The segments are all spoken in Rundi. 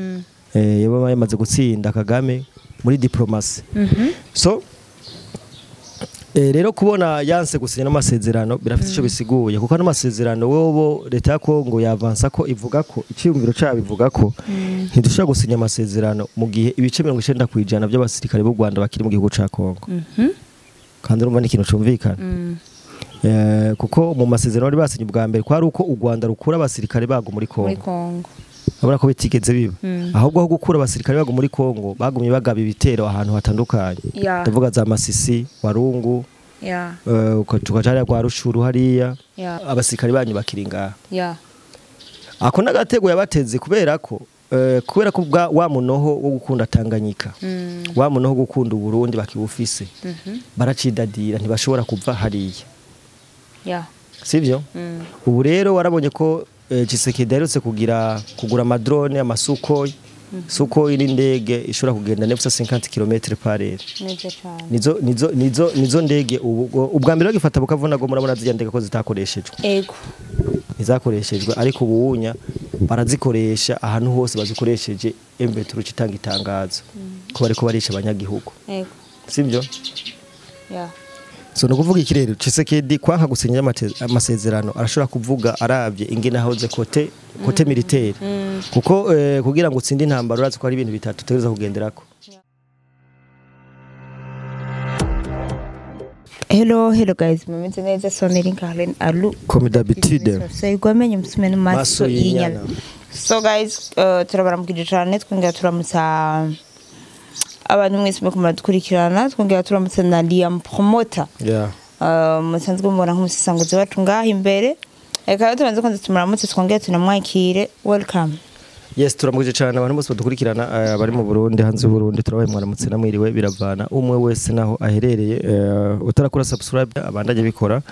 yaba yamaze gutsinda Kagame muri diplomasi. So rero kubona yanse gusinya n'amasezerano birafite ico bisiguye kuko n'amasezerano wobo leta ya Kongo yavansa ko ivuga ko iciyumviro cyayo bivuga ko ntidushaka gusinya amasezerano mu gihe ibice 90% by'abasirikare b'u Rwanda bakiri mu gihugu ca Kongo. Kandi urumva ni ikintu cumvikana. Kuko mu masezerano bari basinye ubwa mbere kwari uko u Rwanda rukura abasirikare bago muri Kongo. Abura ko bitigeze biba. Ahubwo aho gukura abasirikare bago muri Kongo bagumye bagaba ibitero ahantu hatandukanye. Ndavuga za Masisi, Warungu, ukacari kwa Rushuru hariya. Abasirikare banyu bakiringa. Ako nagatego yabateze kubera ko wa munoho wo gukunda Tanganyika. Wa munoho wo gukunda Burundi bakibufise. Baracidadira ntibashobora kuva hariya. Sivyo? Ubu rero warabonye ko Tshisekedi yarutse kugura amadrone amasuko n'indege ishobora kugenda 950 km par heure. Nizo ndege ubwa mbere bagifata bukavuna go murabona zijya ndege ko zitakoreshejwe. Ego. Izakoreshejwe ariko ubuunya barazikoresha ahantu hose bazikoresheje embetu rucitanga itangazo ko bariko barisha abanyagihugu. Ego. Sivyo? So no kuvuga ikirero Tshisekedi kwanka gusinya amasezerano arashobora kuvuga aravye ingene hahoze kote militaire kuko kugira ngo utsinde intambara urazi ko ari ibintu bitatu tegeza kugenderako. Hello guys, mumeze neza Soneri Karen Alu comme d'habitude. So gwamenye musumene maso yinyana. So guys, turabaramukije cyane twongera turamutsa abantu mwese muko muradukurikirana twongera turamutse na Liam Promoter. Musanzwe mubona nk'umusisanguzi wacu ngaha imbere. Eka tubanze ko tumuramutse twongera tunamwakire. Welcome. Yes, turamukije cyane abantu bose badukurikirana bari mu Burundi hanze Burundi turabaye mwaramutse namwiriwe biravana umwe wese naho aherereye utarakora subscribe abandanye bikora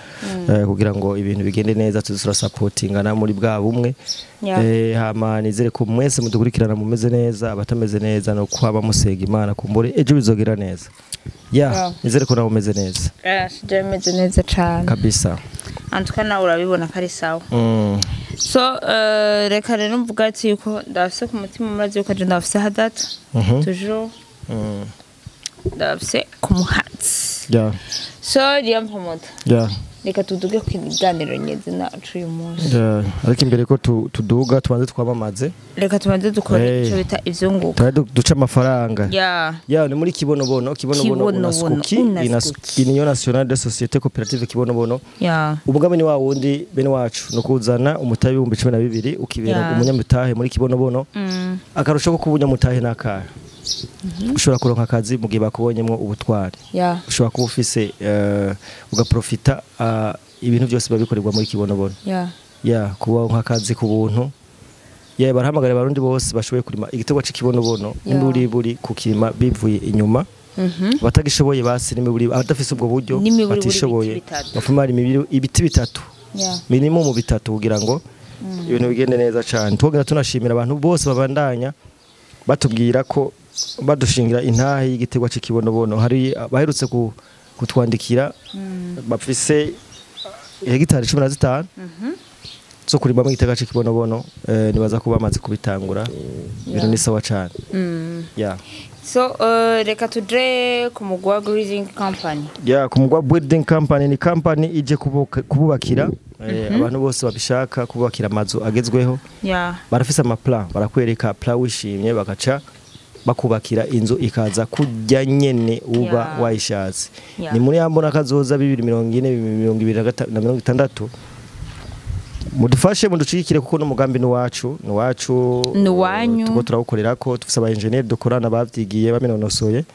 kugira ngo ibintu bigende neza tuzura supportingana muri bwa bumwe. Hama nizere ko mwese mudukurikirana mumeze neza abatameze neza no kwaba musega Imana kumbure ejo bizogera neza. Nizere ko nawe umeze neza. Sijameze neza cyane. Kabisa. Antuka nawe urabibona kari sawa. So reka rero mvuga ati yuko ndafise ku mutima murazi yuko je ndafise hadata. Toujours. Ndafise ku muhatsi. So Liam Promoter. Reka tuduge ku kiganiro nyezina uyu munsi. Ariko imbere ko tuduga tubanze twamamaze. Reka tubanze dukora icyo bita ivyunguka. Duca amafaranga. Ni muri kibonobono Naskuki Union Nationale de Société Coopérative Kibonobono. Umugambi ni wa wundi bene wacu no kuzana umutayi 12 ukibera umunyamutahe muri Kibonobono. Akarusho ko kubunyamutahe nakara. Ushobora kuronka akazi mu gihe bakubonyemo ubutwari. Ushobora kuba ufise ugaprofita ibintu byose babikorerwa muri Kibonobono. Kuba nk'akazi ku buntu. Barahamagara abarundi bose bashoboye kurima igitego cy'ikibonobono n'uri kukirima bivuye inyuma. Batagishoboye basirime buri abadafise ubwo buryo batishoboye. Bafumara ibiti bitatu. Minimum bitatu kugira ngo ibintu bigende neza cyane. Twogera tunashimira abantu bose babandanya batubwira ko badushingira intahe y'igitego cy'ikibonobono. Hari baherutse kutwandikira bafise hegitari 15 so kurima mu gitego cy'ikibonobono nibaza ko bamaze kubitangura ibintu ni sawa cyane. So reka tuje ku mugwa building company. Ku mugwa building company ni company ije kububakira abantu bose babishaka kubakira amazu agezweho. Barafise amaplan barakwereka plan wishimye bagaca bakubakira inzu ikaza kujya nyene uba wayishatse. Ni muri yambona kazoza 2040 2026 mudufashe muducikire kuko no mugambi n'uwacu tuko turawukorera ko tufise aba engineer dukorana bavyigiye bamenonosoye.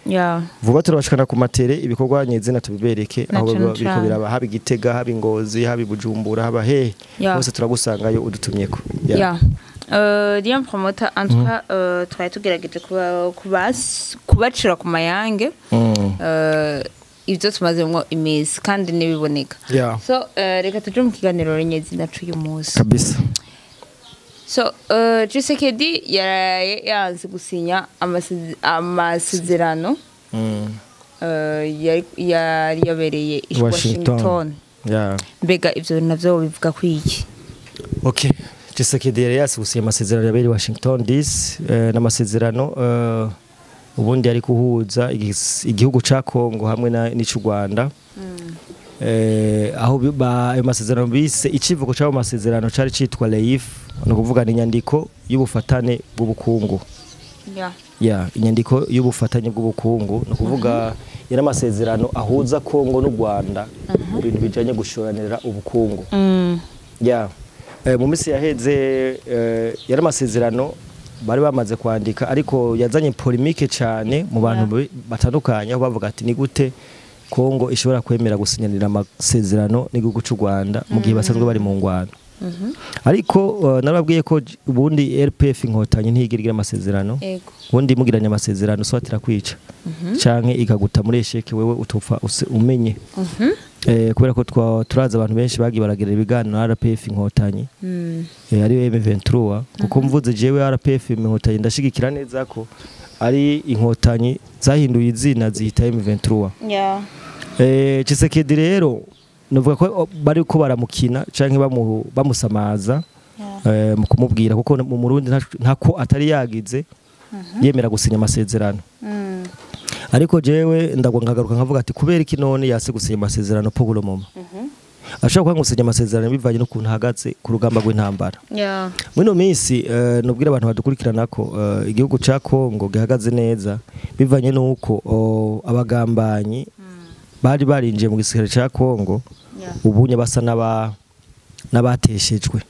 Vuba turabashikana ku matere ibikorwa nyezina tubibereke aho biriko biraba haba Gitega haba Ngozi haba Bujumbura haba he bose turagusangayo udutumyeko. Liam Promoter antuka twari tugerageje kubacira ku mayange. Ibyo tumazemo imezi kandi nibiboneka. So reka tuje mu kiganiro nyezina cy'uyu munsi. Kabisa. So Tshisekedi yanze gusinya amasezerano yari yabereye Washington. Mbega ivyo navyo bivuga kwiki? Okay. Tshisekedi yari yasubiye amasezerano yaberi Washington DC n'amasezerano ubundi ari kuhuza igihugu ca Kongo hamwe n'ic'u Rwanda. Aho ayo masezerano bise icivugo cy'ayo masezerano cari citwa LEIF, no kuvuga ni inyandiko y'ubufatane bw'ubukungu. Inyandiko y'ubufatanye bw'ubukungu, no kuvuga yari amasezerano ahuza Kongo n'u Rwanda mu bintu bijanye gushoranira ubukungu. Mu misi yaheze yari amasezerano bari bamaze kwandika, ariko yazanye polemique cyane mu bantu batandukanye, aho bavuga ati ni gute Kongo ishobora kwemera gusinyanira amasezerano n'igihugu cy'u Rwanda mu gihe basanzwe bari mu ngwano. Ariko narababwiye ko ubundi RPF inkotanyi ntigirigira amasezerano, ubundi mugiranye amasezerano swatira kwica canke igaguta muri esheke wewe utupfa umenye. Kubera ko turaza abantu benshi bagiye baragira ibiganiro na RPF inkotanyi, ari M23, kuko mvuze jewe RPF inkotanyi ndashigikira neza ko ari inkotanyi zahinduye izina zihita M23. Tshisekedi rero novuga ko bari ko baramukina canke bamusamaza mu kumubwira, kuko mu Murundi ntako atari yagize yemera gusinya amasezerano. Ariko jewe ndagwa nkagaruka nkavuga ati kubera iki none yase gusinya amasezerano po gulomoma ashaka ko gusinya amasezerano bivanye n'ukuntu hagaze ku rugamba rw'intambara. Muri no minsi nubwira abantu badukurikirana ko igihugu ca Kongo gihagaze neza bivanye nuko abagambanyi bari barinjiye mu gisirikare ca Kongo, ubunye basa n'abateshejwe.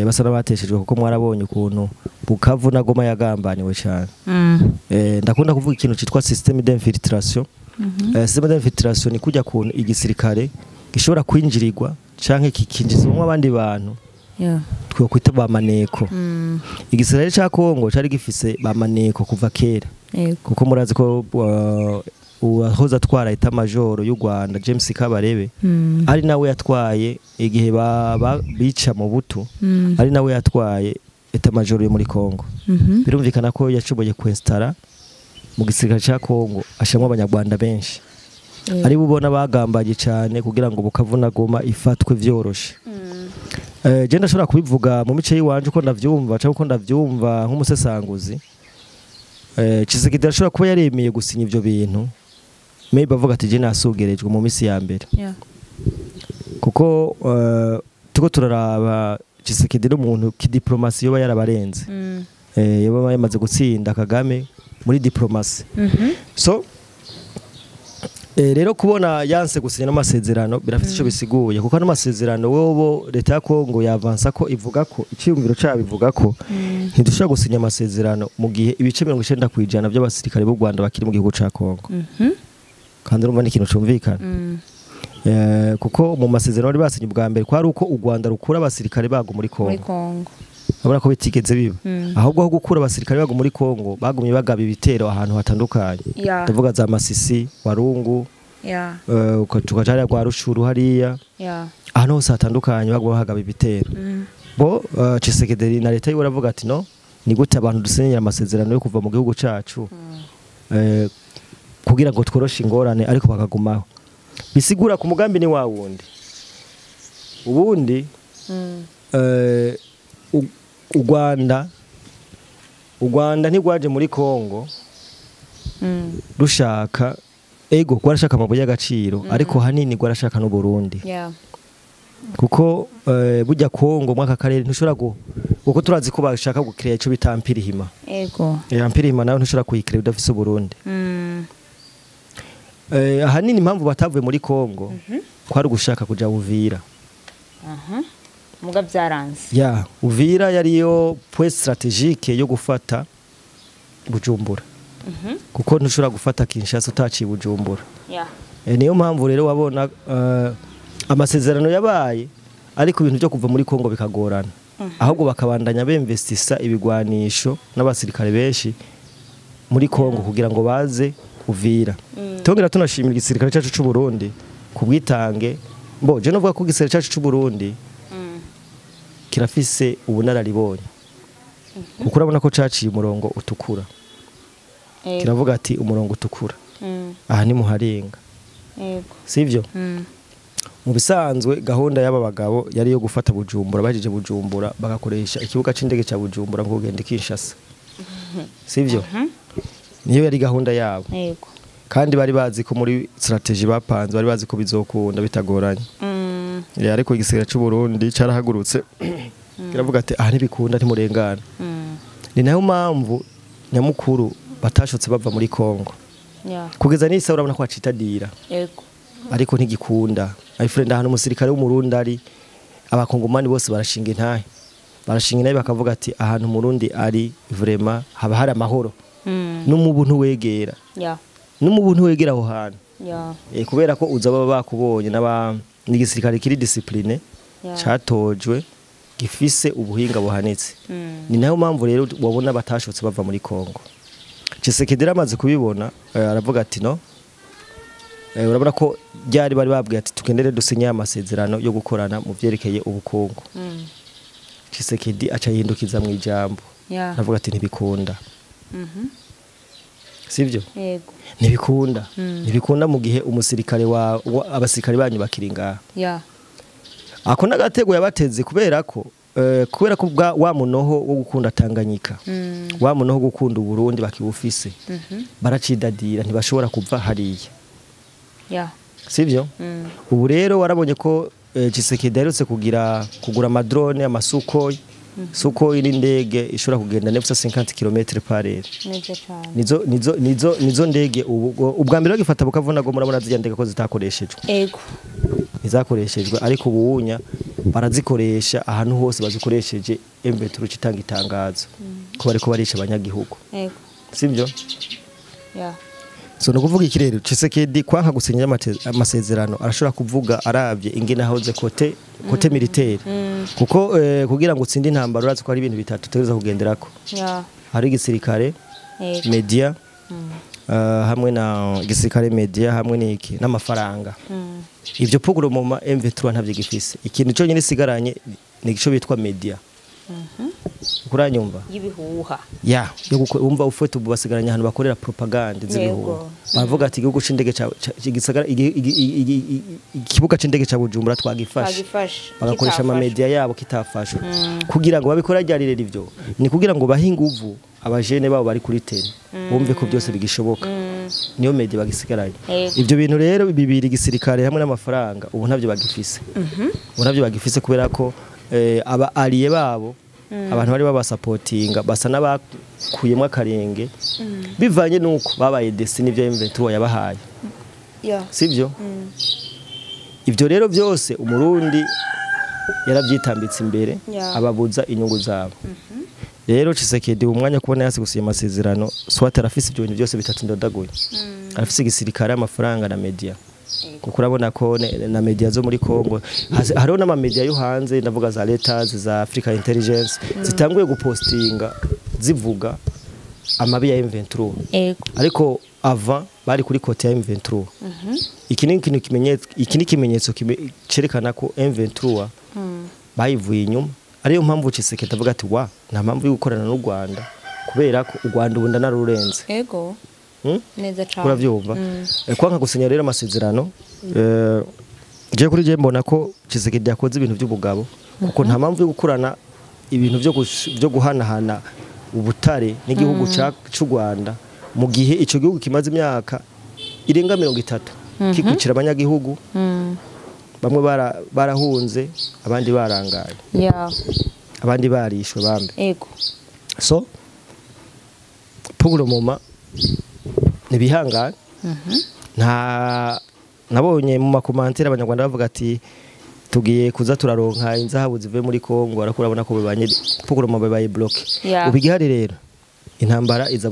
Basa n'abateshejwe kuko mwarabonye ukuntu Bukavu na Goma yagambaniwe cyane. Ndakunda kuvuga ikintu citwa système d'infiltration. Système d'infiltration ni kujya kuntu igisirikare gishobora kwinjirirwa canke kikinjizwa abandi bantu. Twe kwita ba maneko. Igisirikare ca Kongo cari gifise ba maneko kuva kera. Kuko murazi ko uwahoze atwara ita majoro y'u Rwanda James Kabarebe ari nawe yatwaye igihe bica mu buto, ari nawe yatwaye ita majoro yo muri Kongo. Birumvikana ko yacoboye kwestara mu gisirikare ca Kongo ashamwe abanyarwanda benshi. Ari bubona bagambaye cyane kugira ngo Bukavu na Goma ifatwe vyoroshe. Je ndashobora kubivuga mu mice yiwanje uko ndavyumva cyangwa uko ndavyumva nk'umusesanguzi. Tshisekedi ashobora kuba yaremeye gusinya ivyo bintu, maybe bavuga ati je nasugerejwe mu misi ya mbere. Kuko tuko turaraba Tshisekedi n'umuntu kidiplomasi yoba yarabarenze. Yoba yamaze gutsinda Kagame muri diplomasi. So rero kubona yanse gusinya n'amasezerano birafite ico bisiguye, kuko n'amasezerano wobo leta ya Kongo yavansa ko ivuga ko iciyumviro cyayo bivuga ko ntidushaka gusinya amasezerano mu gihe ibice 90% by'abasirikare b'u Rwanda bakiri mu gihugu ca Kongo. Kandi urumva ni ikintu cumvikana. Kuko mu masezerano bari basinye ubwa mbere kwari uko u Rwanda rukura abasirikare bago muri Kongo. Abona ko bitigeze biba. Ahubwo aho gukura abasirikare bago muri Kongo bagumye bagaba ibitero ahantu hatandukanye. Ndavuga za Masisi, Warungu, ukacari kwa Rushuru hariya. Ahantu hose hatandukanye bagwa bahagaba ibitero. Bo Tshisekedi na leta yiwe ravuga ati no, ni gute abantu dusenyera amasezerano yo kuva mu gihugu cacu kugira ngo tworoshe ingorane ariko bakagumaho. Bisigura ku mugambi ni wa wundi. Ubundi u Rwanda ntigwaje muri Kongo rushaka ego gwarashaka amabuye y'agaciro, ariko hanini gwarashaka no Burundi. Kuko bujya Kongo mwaka karere ntushobora kuko turazi ko bashaka gukreya ico bita Ampirihima. Ampirihima nayo ntushobora kuyikreya udafise Burundi. Ahanini impamvu batavuye muri Kongo kwari gushaka kuja Uvira. Muga byaranze. Uvira yariyo point strategique yo gufata Bujumbura. Kuko ntushobora gufata Kinshasa utaciye Bujumbura. Niyo mpamvu rero wabona amasezerano yabaye, ariko ibintu byo kuva muri Kongo bikagorana. Ahubwo bakabandanya bemvestisa ibigwanisho n'abasirikare benshi muri Kongo kugira ngo baze Uvira. Tongera tunashimira igisirikare cyacu cy'u Burundi kubwitange. Je novuga ko igisirikare cyacu cy'u Burundi kirafise ubunararibonye. Kuko urabona ko caciye umurongo utukura. Kiravuga ati umurongo utukura. Aha ni muharenga. Sivyo? mu bisanzwe gahunda y'aba bagabo yari yo gufata Bujumbura bahejeje Bujumbura bagakoresha ikibuga c'indege ca Bujumbura ngo ugende Kinshasa sivyo niyo yari gahunda yabo yego kandi bari bazi ko muri strategy bapanze bari bazi ko bizokunda bitagoranye ariko igisera cy'u Burundi carahagurutse kiravuga ati aha ntibikunda ntimurengana ni nayo mpamvu nyamukuru batashotse bava muri Kongo kugeza n'isa urabona ko acitadira yego ariko ntigikunda my friend ahantu umusirikare w'umurundi ari abakongomani bose barashinga intahe bakavuga ati ahantu umurundi ari vraiment haba hari amahoro n'umubuntu wegera n'umubuntu wegera aho hantu kubera ko uza baba bakubonye n'igisirikare kiri discipline catojwe gifise ubuhinga buhanitse ni nayo mpamvu rero wabona batashotse bava muri Kongo Tshisekedi amaze kubibona aravuga ati no urabona ko byari bari babwiye ati tugendere dusinya amasezerano yo gukorana mu byerekeye ubukungu Tshisekedi aca yindukiza mu ijambo aravuga ati ntibikunda sivyo yego ntibikunda mu gihe umusirikare abasirikare banyu bakiringa ako nagatego yabateze kubera ko wa munoho wo gukunda Tanganyika wa munoho wo gukunda Burundi bakibufise baracidadira ntibashobora kuva hariya sivyo ubu rero warabonye ko Tshisekedi yarutse kugura amadrone amasukoyi Sukoyi n'indege ishobora kugenda 950 km/h nizo ndege ubwa mbere bagifata bukavuna ngo murabona zijya ndege ko zitakoreshejwe yego izakoreshejwe ariko ubunya barazikoresha ahantu hose bazikoresheje M23 kitanga itangazo ko bariko barisha abanyagihugu yego sivyo so no kuvuga ikirero Tshisekedi kwanka gusinya amasezerano arashobora kuvuga aravye ingene ahoze kote militaire kuko kugira ngo utsinde intambara urazi ko ari ibintu bitatu tegeza kugenderako hari igisirikare media hamwe na gisirikare media hamwe n'iki n'amafaranga ivyo puguro mu M23 ntavye gifise ikintu cyo nyine sigaranye ni gico bitwa media kuranyumva yibihuha yo umva ufite ubasigaranye ahantu bakorera propaganda z'ibihuha bavuga ati igihugu c'indege gisagara ikibuga c'indege ca Bujumbura twagifashe bagakoresha ama media yabo kitafashwe kugira ngo babikora ryarire ivyo ni kugira ngo bahinguvu abajene babo bari kuri tele bumve ko byose bigishoboka niyo media bagisigaranye ivyo bintu rero bibiri gisirikare hamwe n'amafaranga ubu ntavyo bagifise kubera ko aba aliye babo abantu bari babasapotinga basa n'abakuyemo akarenge bivanye nuko babaye destiny bya M23 yabahaye sivyo ivyo rero byose umurundi yarabyitambitse imbere ababuza inyungu zabo rero Tshisekedi umwanya kubona yase gusinya amasezerano swat arafise ibyo bintu byose bitatu ndodagoye arafise igisirikare amafaranga na media kuko urabona ko na media zo muri Kongo hariho n'ama media yo hanze ndavuga za Reuters za Africa Intelligence zitanguye gupostinga zivuga amabi ya M23 ariko ava bari kuri kote ya M23 iki ni kimenyetso cerekana ko M23 bayivuye inyuma ariyo mpamvu Tshisekedi avuga ati nta mpamvu yo gukorana n'u Rwanda kubera ko u Rwanda ubunda narurenze neza cyane uravyumva kwanka gusinya rero amasezerano je kuri je mbona ko Tshisekedi yakoze ibintu by'ubugabo kuko nta mpamvu yo gukorana ibintu byo guhanahana ubutare n'igihugu cy'u Rwanda mu gihe ico gihugu kimaze imyaka irenga 30 kikwicira abanyagihugu bamwe barahunze abandi barangaye abandi barishwe bambe so pour le moment nibihangana nabonye mu makomantere abanyarwanda bavuga ati tugiye kuza turaronka inzahabu zivuye muri Kongo arakurabona ko bibanye puguroma babaye bloke ubigihari rero intambara iza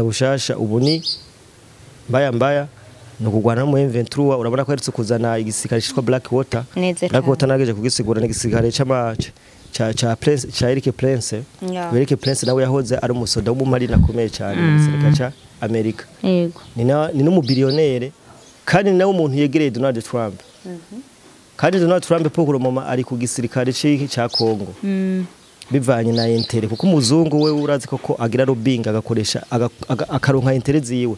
bushasha ubu ni mbaya no kugwana mu M23 urabona ko yarutse kuzana igisirikare cyitwa Blackwater nageje kugisigura n'igisirikare cha Eric Prince Eric Prince nawe yahoze ari umusoda w'umumari nakomeye cyane mu gisirikare ca America ni no mu billionaire kandi nawe umuntu yegereye Donald Trump kandi Donald Trump pokuru mama ari ku gisirikare ca Kongo bivanye na intere kuko umuzungu we urazi koko agira lobbying agakoresha akaronka intere ziwe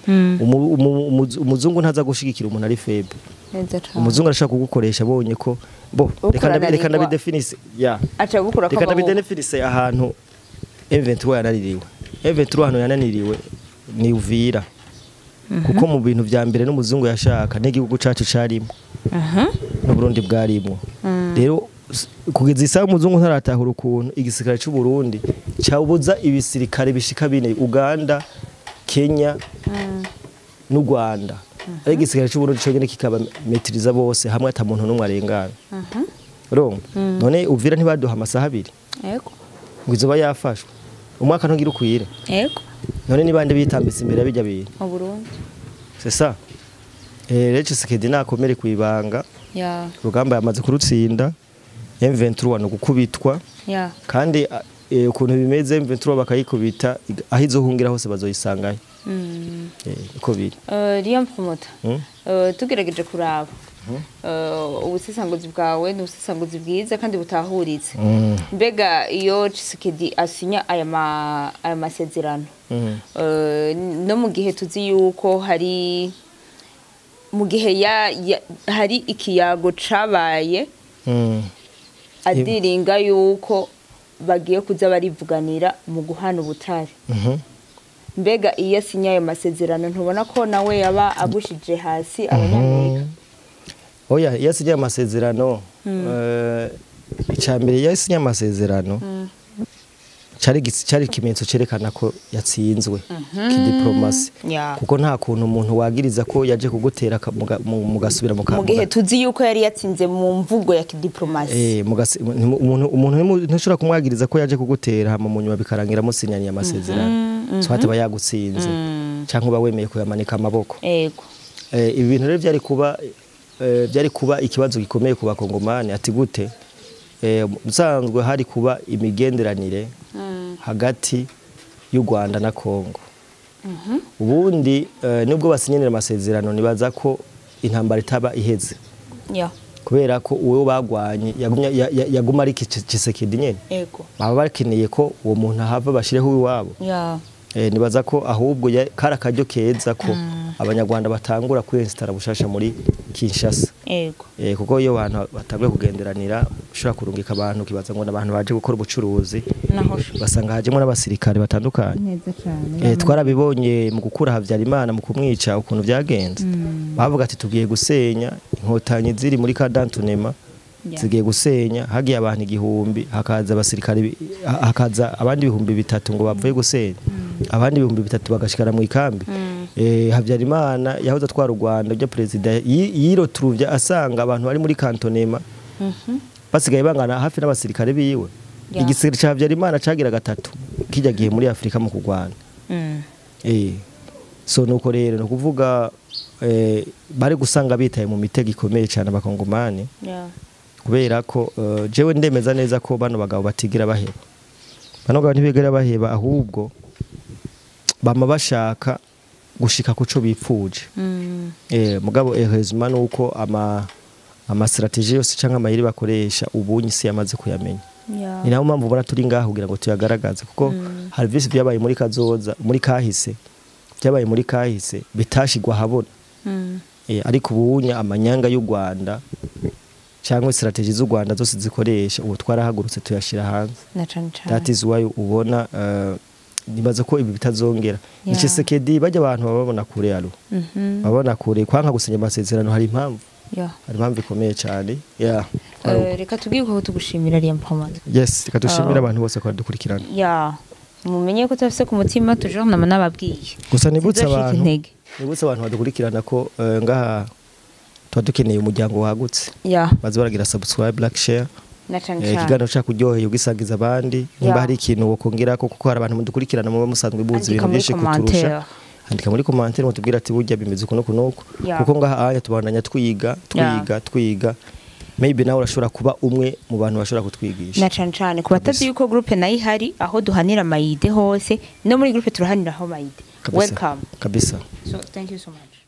umuzungu ntaza gushigikira umuntu ari febe umuzungu arashaka kugukoresha abonye ko bo reka ndabidefinise acha gukura reka ndabidefinise ahantu M23 yananiriwe M23 hano yananiriwe ni Uvira kuko mu bintu vya mbere n'umuzungu yashaka n'igihugu cacu carimo no Burundi bwarimo rero kugeza isaha umuzungu ntaratahura ukuntu igisirikare cy'u Burundi cyabuza ibisirikare bishika bine Uganda Kenya n'u Rwanda ari igisirikare cy'u Burundi cyonyine kikaba metiriza bose hamwe ata muntu n'umwe arengana none Uvira ntibaduha amasaha abiri yego ngo izoba yafashwe umwaka ntugira ukwire yego none nibande bitambitse imbere bijya bintu mu Burundi c'est ça Leche Sekedi nakomere kwibanga rugamba yamaze kurutsinda M23 no gukubitwa kandi ukuntu bimeze M23 bakayikubita aho izohungira hose bazoyisangayo uko biri Liam Promoter tugerageje kuraba ubusesanguzi bwawe n'ubusesanguzi bwiza kandi butahuritse mbega iyo Tshisekedi asinya aya masezerano no mu gihe tuzi yuko hari mu gihe hari ikiyago cabaye adiringa yuko bagiye kuza barivuganira mu guhana ubutare mbega iyo asinya ayo masezerano ntubona ko nawe yaba agushije hasi abanyamerika oya iyo asinya amasezerano icambere iyo asinya amasezerano cari ikimenyetso cerekana ko yatsinzwe kidiplomasi kuko nta kuntu umuntu wagiriza ko yaje kugutera mugasubira mu gihe tuzi yuko yari yatsinze mu mvugo ya kidiplomasi umuntu ntushobora kumwagiriza ko yaje kugutera hama mu nyuma bikarangira musinyaniye amasezerano swate bayagutsinze cyangwa uba wemeye kuyamanika amaboko yego ibi bintu rero byari kuba ikibazo gikomeye ku bakongomani ati gute usanzwe hari kuba imigenderanire hagati y'u Rwanda na Kongo ubundi nubwo basinyenera amasezerano nibaza ko intambara itaba iheze kubera ko uwo bagwanye yaguma ari Tshisekedi nyene baba bakeneye ko uwo muntu ahava bashireho iwabo nibaza ko ahubwo kara kajyo keza ko abanyarwanda batangura kwinstara bushasha muri Kinshasa kuko iyo abantu batanguye kugenderanira ushobora kurungika abantu kibaza ngo n'abantu baje gukora ubucuruzi basanga hajemo n'abasirikare batandukanye twarabibonye mu gukura Havyarimana mu kumwica ukuntu byagenze bavuga ati tugiye gusenya inkotanyi ziri muri Kadantunema zigiye gusenya hagiye abantu 1000 hakaza abasirikare hakaza abandi 3,000 ngo bavuye gusenya abandi 3,000 bagashikara mu ikambi Havyarimana yahoze atwara u Rwanda byo president yirotruvya asanga abantu bari muri Kantonema basigaye bangana hafi n'abasirikare biwe igisirikare cya Havyarimana cagira gatatu kijya gihe muri Afrika mu kugwana so nuko rero no kuvuga bari gusanga bitaye mu mitego ikomeye cyane abakongomani kubera ko jewe ndemeza neza ko bano bagabo batigira baheba bano bagabo ntibigera baheba ahubwo bama bashaka gushika kuco bipfuje mugabo heureusement nuko ama strategie yose cyangwa amayiri bakoresha ubunyi si yamaze kuyamenya ni naho mpamvu ubona turi ngaho kugira ngo tuyagaragaze kuko hari visi byabaye muri kazoza muri kahise byabaye muri kahise bitashigwa habona ariko ubunya amanyanga y'u Rwanda cyangwa strategie z'u Rwanda zose zikoresha ubu twarahagurutse tuyashira hanze that is why ubona nibaza ko ibi bitazongera Tshisekedi bajya abantu babona kure yaro babona kure kwanka gusenya amasezerano hari impamvu hari impamvu ikomeye cyane reka tubwiye ko tugushimira Liam Promoter yes reka dushimira abantu bose ko dukurikirana mumenye ko tafise ku mutima toujours nababwiye gusa nibutse abantu badukurikirana ko ngaha twadukeneye umuryango wagutse baze baragira subscribe like share ikiganiro cya kuryoheye ugisangiza abandi nimba hari ikintu wokongera ko kuko hari abantu mudukurikirana mu musanzwe buzi ibintu byinshi kuturusha andika muri commentaire mutubwira ati burya bimeze kuno kuko ngaha aya tubandanya twiga maybe nawe urashobora kuba umwe mu bantu bashobora kutwigisha cyane ku batazi yuko groupe nayo ihari aho duhanira mayide hose no muri groupe turahanira aho mayide welcome kabisa so thank you so much